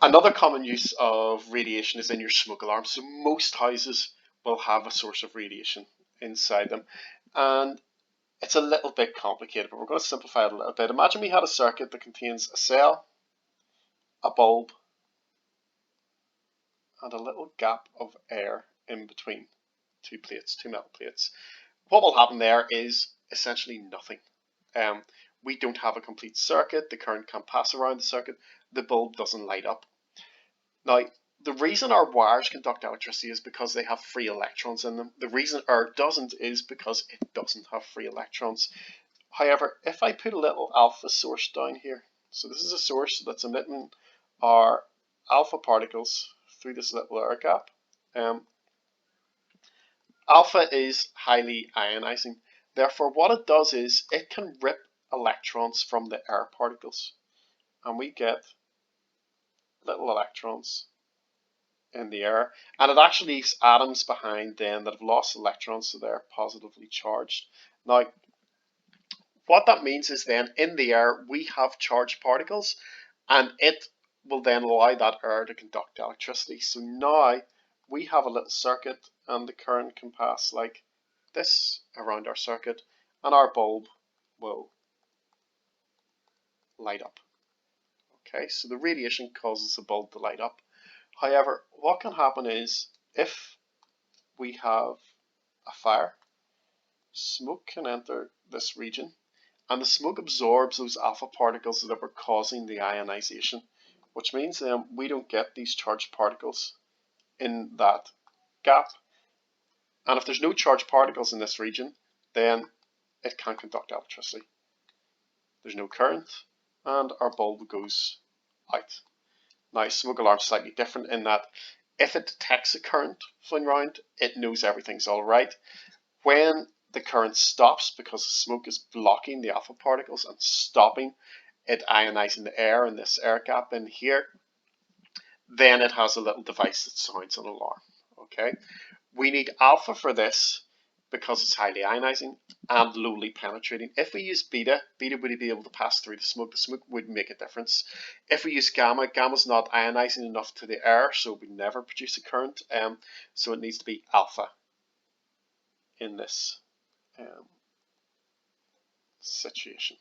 Another common use of radiation is in your smoke alarm. So most houses will have a source of radiation inside them. And it's a little bit complicated, but we're going to simplify it a little bit. Imagine we had a circuit that contains a cell, a bulb, and a little gap of air in between two plates, two metal plates. What will happen there is essentially nothing. We don't have a complete circuit, the current can't pass around the circuit, the bulb doesn't light up. Now, the reason our wires conduct electricity is because they have free electrons in them. The reason ours doesn't is because it doesn't have free electrons. However, if I put a little alpha source down here, so this is a source that's emitting our alpha particles through this little air gap. Alpha is highly ionizing. Therefore, what it does is it can rip electrons from the air particles, and we get little electrons in the air, and it actually leaves atoms behind then that have lost electrons, so they're positively charged. Now, what that means is then in the air we have charged particles, and it will then allow that air to conduct electricity. So now we have a little circuit, and the current can pass like this around our circuit, and our bulb will light up. Okay, so the radiation causes the bulb to light up. However, what can happen is if we have a fire, smoke can enter this region, and the smoke absorbs those alpha particles that were causing the ionization, which means we don't get these charged particles in that gap. And if there's no charged particles in this region, then it can't conduct electricity. There's no current, and our bulb goes out. Now, smoke alarm is slightly different in that if it detects a current flowing around, it knows everything's all right. When the current stops because the smoke is blocking the alpha particles and stopping it ionizing the air in this air gap in here, then it has a little device that sounds an alarm. Okay, we need alpha for this because it's highly ionizing and lowly penetrating. If we use beta, beta would be able to pass through the smoke would make a difference. If we use gamma, gamma's not ionizing enough to the air, so it would never produce a current. So it needs to be alpha in this situation.